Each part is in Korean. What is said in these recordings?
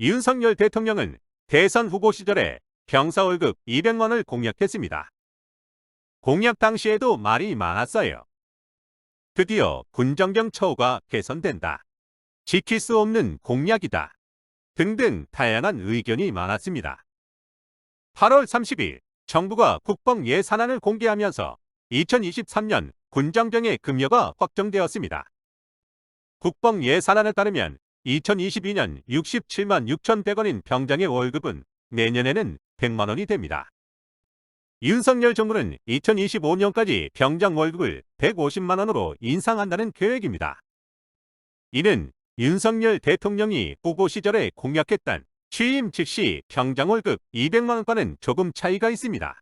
윤석열 대통령은 대선 후보 시절에 병사 월급 200만 원을 공약했습니다. 공약 당시에도 말이 많았어요. 드디어 군정경 처우가 개선된다. 지킬 수 없는 공약이다. 등등 다양한 의견이 많았습니다. 8월 30일 정부가 국방 예산안을 공개하면서 2023년 군정경의 급여가 확정되었습니다. 국방 예산안에 따르면 2022년 67만 6,100원인 병장의 월급은 내년에는 100만 원이 됩니다. 윤석열 정부는 2025년까지 병장 월급을 150만 원으로 인상한다는 계획입니다. 이는 윤석열 대통령이 후보 시절에 공약했던 취임 즉시 병장 월급 200만 원과는 조금 차이가 있습니다.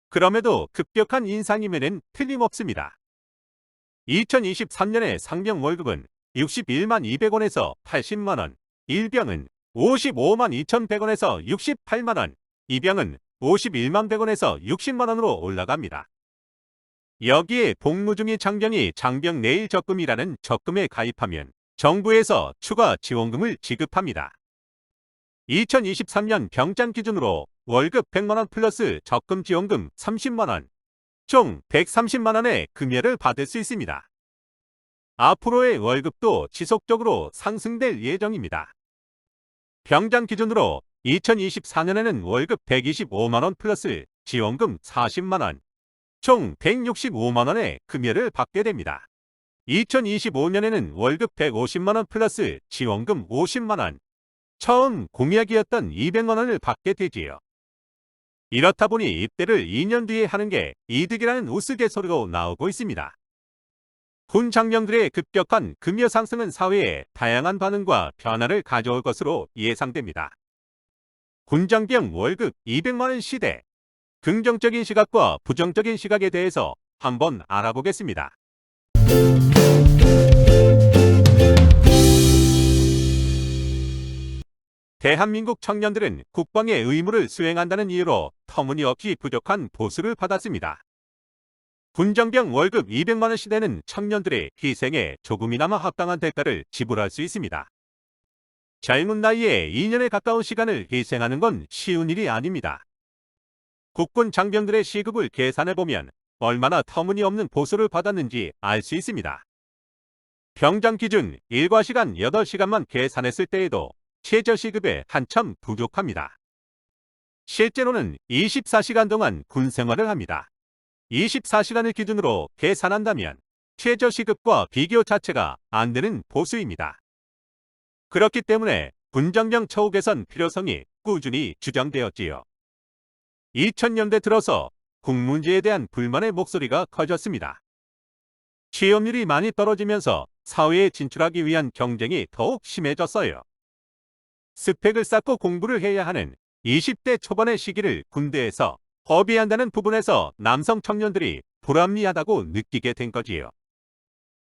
그럼에도 급격한 인상임에는 틀림없습니다. 2023년의 상병 월급은 61만 200원에서 80만 원, 일병은 55만 2,100원에서 68만 원, 이병은 51만 100원에서 60만 원으로 올라갑니다. 여기에 복무 중인 장병이 장병 내일 적금이라는 적금에 가입하면 정부에서 추가 지원금을 지급합니다. 2023년 병장 기준으로 월급 100만 원 플러스 적금 지원금 30만 원, 총 130만 원의 급여를 받을 수 있습니다. 앞으로의 월급도 지속적으로 상승될 예정입니다. 병장 기준으로 2024년에는 월급 125만 원 플러스 지원금 40만 원, 총 165만 원의 급여를 받게 됩니다. 2025년에는 월급 150만 원 플러스 지원금 50만 원, 처음 공약이었던 200만 원을 받게 되지요. 이렇다 보니 입대를 2년 뒤에 하는 게 이득이라는 우스갯소리로 나오고 있습니다. 군 장병들의 급격한 급여 상승은 사회에 다양한 반응과 변화를 가져올 것으로 예상됩니다. 군장병 월급 200만 원 시대, 긍정적인 시각과 부정적인 시각에 대해서 한번 알아보겠습니다. 대한민국 청년들은 국방의 의무를 수행한다는 이유로 터무니없이 부족한 보수를 받았습니다. 군정병 월급 200만 원 시대는 청년들의 희생에 조금이나마 합당한 대가를 지불할 수 있습니다. 젊은 나이에 2년에 가까운 시간을 희생하는 건 쉬운 일이 아닙니다. 국군 장병들의 시급을 계산해보면 얼마나 터무니없는 보수를 받았는지 알 수 있습니다. 병장 기준 일과 시간 8시간만 계산했을 때에도 최저시급에 한참 부족합니다. 실제로는 24시간 동안 군 생활을 합니다. 24시간을 기준으로 계산한다면 최저시급과 비교 자체가 안 되는 보수입니다. 그렇기 때문에 군정병 처우 개선 필요성이 꾸준히 주장되었지요. 2000년대 들어서 군 문제에 대한 불만의 목소리가 커졌습니다. 취업률이 많이 떨어지면서 사회에 진출하기 위한 경쟁이 더욱 심해졌어요. 스펙을 쌓고 공부를 해야 하는 20대 초반의 시기를 군대에서 허비한다는 부분에서 남성 청년들이 불합리하다고 느끼게 된 거지요.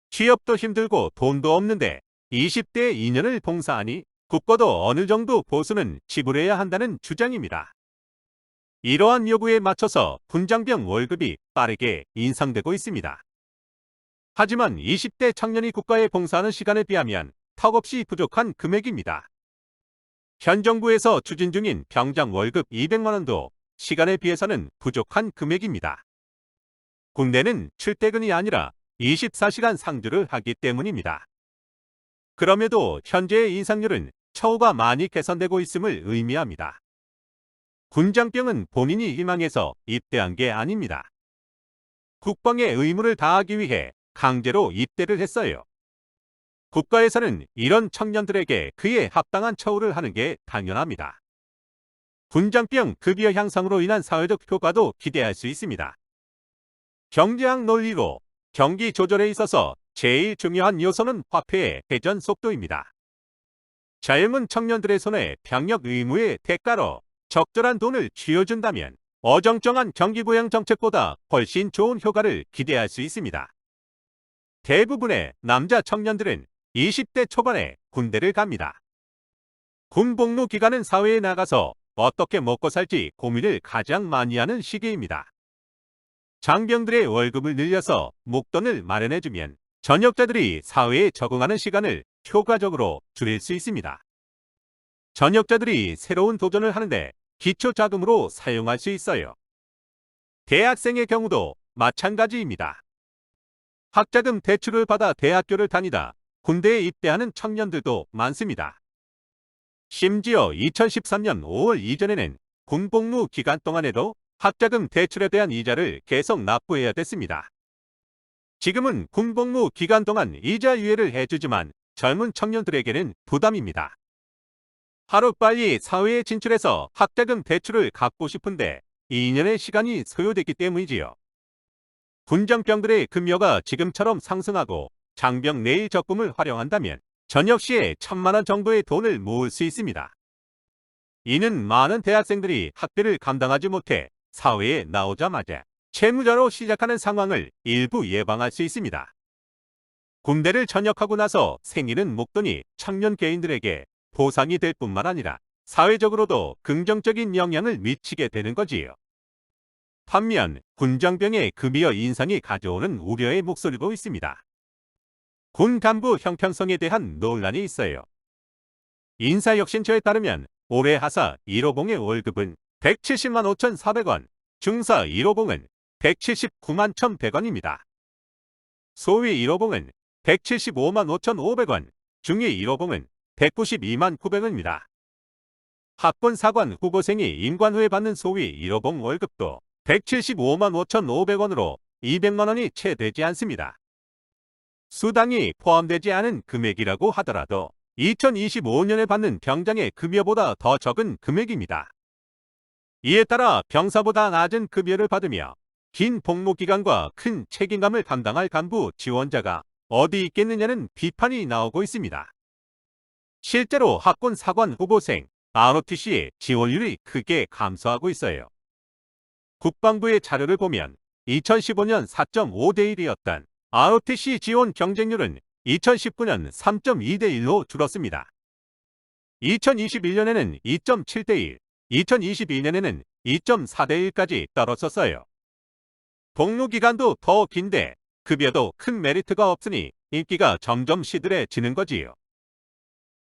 취업도 힘들고 돈도 없는데 20대에 2년을 봉사하니 국가도 어느 정도 보수는 지불해야 한다는 주장입니다. 이러한 요구에 맞춰서 군장병 월급이 빠르게 인상되고 있습니다. 하지만 20대 청년이 국가에 봉사하는 시간에 비하면 턱없이 부족한 금액입니다. 현 정부에서 추진 중인 병장 월급 200만 원도 시간에 비해서는 부족한 금액입니다. 군대는 출퇴근이 아니라 24시간 상주를 하기 때문입니다. 그럼에도 현재의 인상률은 처우가 많이 개선되고 있음을 의미합니다. 군장병은 본인이 희망해서 입대한 게 아닙니다. 국방의 의무를 다하기 위해 강제로 입대를 했어요. 국가에서는 이런 청년들에게 그에 합당한 처우를 하는 게 당연합니다. 군장병 급여 향상으로 인한 사회적 효과도 기대할 수 있습니다. 경제학 논리로 경기 조절에 있어서 제일 중요한 요소는 화폐의 회전 속도입니다. 젊은 청년들의 손에 병역 의무의 대가로 적절한 돈을 쥐어준다면 어정쩡한 경기부양 정책보다 훨씬 좋은 효과를 기대할 수 있습니다. 대부분의 남자 청년들은 20대 초반에 군대를 갑니다. 군 복무 기간은 사회에 나가서 어떻게 먹고 살지 고민을 가장 많이 하는 시기입니다. 장병들의 월급을 늘려서 목돈을 마련해주면 전역자들이 사회에 적응하는 시간을 효과적으로 줄일 수 있습니다. 전역자들이 새로운 도전을 하는데 기초 자금으로 사용할 수 있어요. 대학생의 경우도 마찬가지입니다. 학자금 대출을 받아 대학교를 다니다 군대에 입대하는 청년들도 많습니다. 심지어 2013년 5월 이전에는 군복무 기간 동안에도 학자금 대출에 대한 이자를 계속 납부해야 됐습니다. 지금은 군복무 기간 동안 이자 유예를 해주지만 젊은 청년들에게는 부담입니다. 하루빨리 사회에 진출해서 학자금 대출을 갚고 싶은데 2년의 시간이 소요됐기 때문이지요. 군정병들의 급여가 지금처럼 상승하고 장병 내일 적금을 활용한다면 전역 시에 1,000만 원 정도의 돈을 모을 수 있습니다. 이는 많은 대학생들이 학비를 감당하지 못해 사회에 나오자마자 채무자로 시작하는 상황을 일부 예방할 수 있습니다. 군대를 전역하고 나서 생기는 목돈이 청년 개인들에게 보상이 될 뿐만 아니라 사회적으로도 긍정적인 영향을 미치게 되는 거지요. 반면 군정병의 급여 인상이 가져오는 우려의 목소리도 있습니다. 군 간부 형평성에 대한 논란이 있어요. 인사혁신처에 따르면 올해 하사 1호봉의 월급은 170만 5,400원, 중사 1호봉은 179만 1,100원입니다. 소위 1호봉은 175만 5,500원, 중위 1호봉은 192만 900원입니다. 학군 사관 후보생이 임관 후에 받는 소위 1호봉 월급도 175만 5,500원으로 200만 원이 채 되지 않습니다. 수당이 포함되지 않은 금액이라고 하더라도 2025년에 받는 병장의 급여보다 더 적은 금액입니다. 이에 따라 병사보다 낮은 급여를 받으며 긴 복무기간과 큰 책임감을 감당할 간부 지원자가 어디 있겠느냐는 비판이 나오고 있습니다. 실제로 학군 사관 후보생 ROTC의 지원율이 크게 감소하고 있어요. 국방부의 자료를 보면 2015년 4.5대 1이었던 ROTC 지원 경쟁률은 2019년 3.2대 1로 줄었습니다. 2021년에는 2.7대 1, 2022년에는 2.4대 1까지 떨어졌어요. 복무기간도 더 긴데 급여도 큰 메리트가 없으니 인기가 점점 시들해지는 거지요.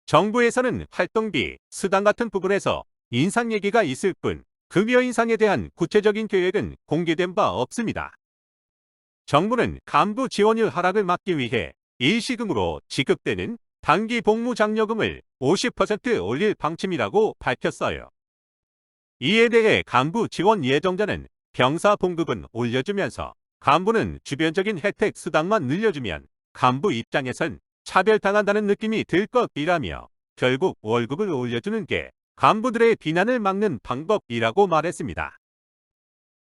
정부에서는 활동비, 수당 같은 부분에서 인상 얘기가 있을 뿐 급여 인상에 대한 구체적인 계획은 공개된 바 없습니다. 정부는 간부 지원율 하락을 막기 위해 일시금으로 지급되는 단기 복무 장려금을 50% 올릴 방침이라고 밝혔어요. 이에 대해 간부 지원 예정자는 병사 봉급은 올려주면서 간부는 주변적인 혜택 수당만 늘려주면 간부 입장에선 차별당한다는 느낌이 들 것이라며 결국 월급을 올려주는 게 간부들의 비난을 막는 방법이라고 말했습니다.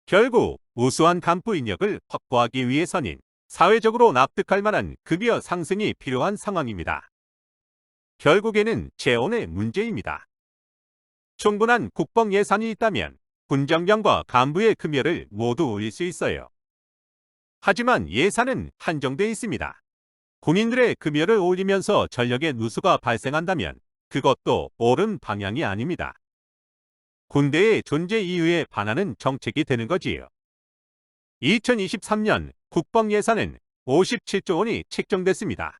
결국 우수한 간부 인력을 확보하기 위해서는 사회적으로 납득할 만한 급여 상승이 필요한 상황입니다. 결국에는 재원의 문제입니다. 충분한 국방 예산이 있다면 군정병과 간부의 급여를 모두 올릴 수 있어요. 하지만 예산은 한정돼 있습니다. 군인들의 급여를 올리면서 전력의 누수가 발생한다면 그것도 옳은 방향이 아닙니다. 군대의 존재 이유에 반하는 정책이 되는 거지요. 2023년 국방 예산은 57조 원이 책정됐습니다.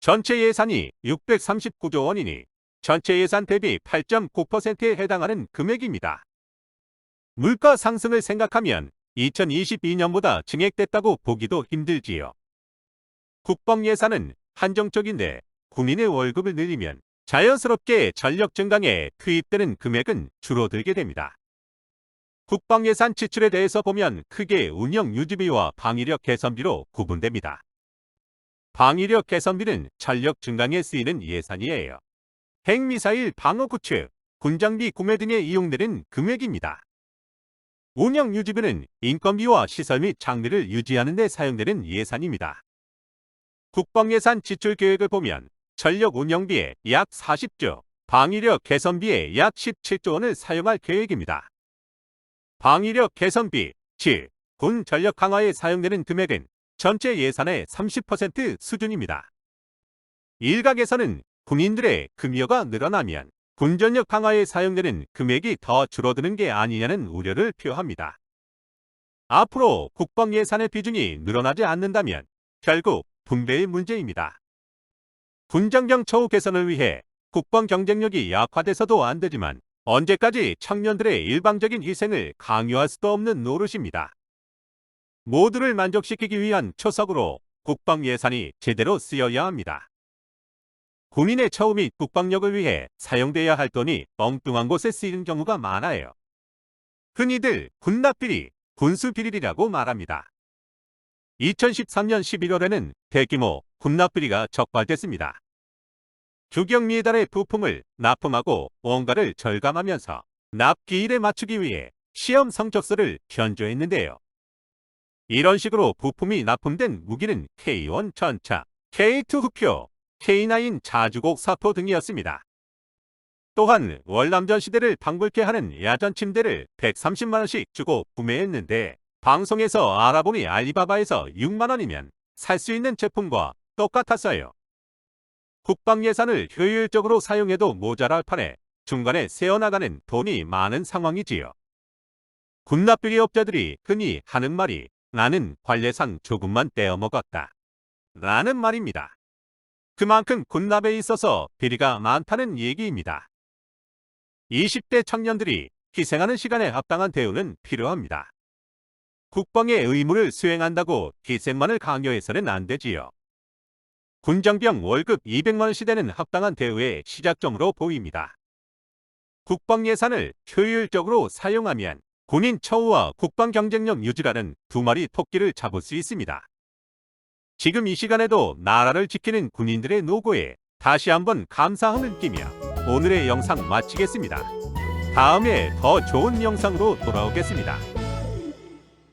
전체 예산이 639조 원이니 전체 예산 대비 8.9%에 해당하는 금액입니다. 물가 상승을 생각하면 2022년보다 증액됐다고 보기도 힘들지요. 국방 예산은 한정적인데 군인의 월급을 늘리면 자연스럽게 전력 증강에 투입되는 금액은 줄어들게 됩니다. 국방 예산 지출에 대해서 보면 크게 운영 유지비와 방위력 개선비로 구분됩니다. 방위력 개선비는 전력 증강에 쓰이는 예산이에요. 핵미사일 방어 구축, 군장비 구매 등에 이용되는 금액입니다. 운영 유지비는 인건비와 시설 및 장비를 유지하는 데 사용되는 예산입니다. 국방 예산 지출 계획을 보면 전력 운영비에 약 40조, 방위력 개선비에 약 17조 원을 사용할 계획입니다. 방위력 개선비, 즉 군 전력 강화에 사용되는 금액은 전체 예산의 30% 수준입니다. 일각에서는 군인들의 급여가 늘어나면 군전력 강화에 사용되는 금액이 더 줄어드는 게 아니냐는 우려를 표합니다. 앞으로 국방 예산의 비중이 늘어나지 않는다면 결국 분배의 문제입니다. 군정병 처우 개선을 위해 국방 경쟁력이 약화돼서도 안 되지만 언제까지 청년들의 일방적인 희생을 강요할 수도 없는 노릇입니다. 모두를 만족시키기 위한 초석으로 국방 예산이 제대로 쓰여야 합니다. 군인의 처우 및 국방력을 위해 사용돼야 할 돈이 엉뚱한 곳에 쓰이는 경우가 많아요. 흔히들 군납비리, 군수비리라고 말합니다. 2013년 11월에는 대규모 군납비리가 적발됐습니다. 주경미달의 부품을 납품하고 원가를 절감하면서 납기일에 맞추기 위해 시험 성적서를 견조했는데요. 이런 식으로 부품이 납품된 무기는 K1 전차, K2 흑표, K9 자주곡 사포 등이었습니다. 또한 월남전 시대를 방불케 하는 야전 침대를 130만원씩 주고 구매했는데 방송에서 알아보니 알리바바에서 6만원이면 살 수 있는 제품과 똑같았어요. 국방 예산을 효율적으로 사용해도 모자랄 판에 중간에 새어나가는 돈이 많은 상황이지요. 군납비리업자들이 흔히 하는 말이 나는 관례상 조금만 떼어먹었다 라는 말입니다. 그만큼 군납에 있어서 비리가 많다는 얘기입니다. 20대 청년들이 희생하는 시간에 합당한 대우는 필요합니다. 국방의 의무를 수행한다고 희생만을 강요해서는 안 되지요. 군장병 월급 200만원 시대는 합당한 대우의 시작점으로 보입니다. 국방 예산을 효율적으로 사용하면 군인 처우와 국방 경쟁력 유지라는 두 마리 토끼를 잡을 수 있습니다. 지금 이 시간에도 나라를 지키는 군인들의 노고에 다시 한번 감사함을 느끼며 오늘의 영상 마치겠습니다. 다음에 더 좋은 영상으로 돌아오겠습니다.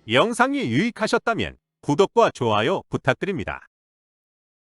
영상이 유익하셨다면 구독과 좋아요 부탁드립니다.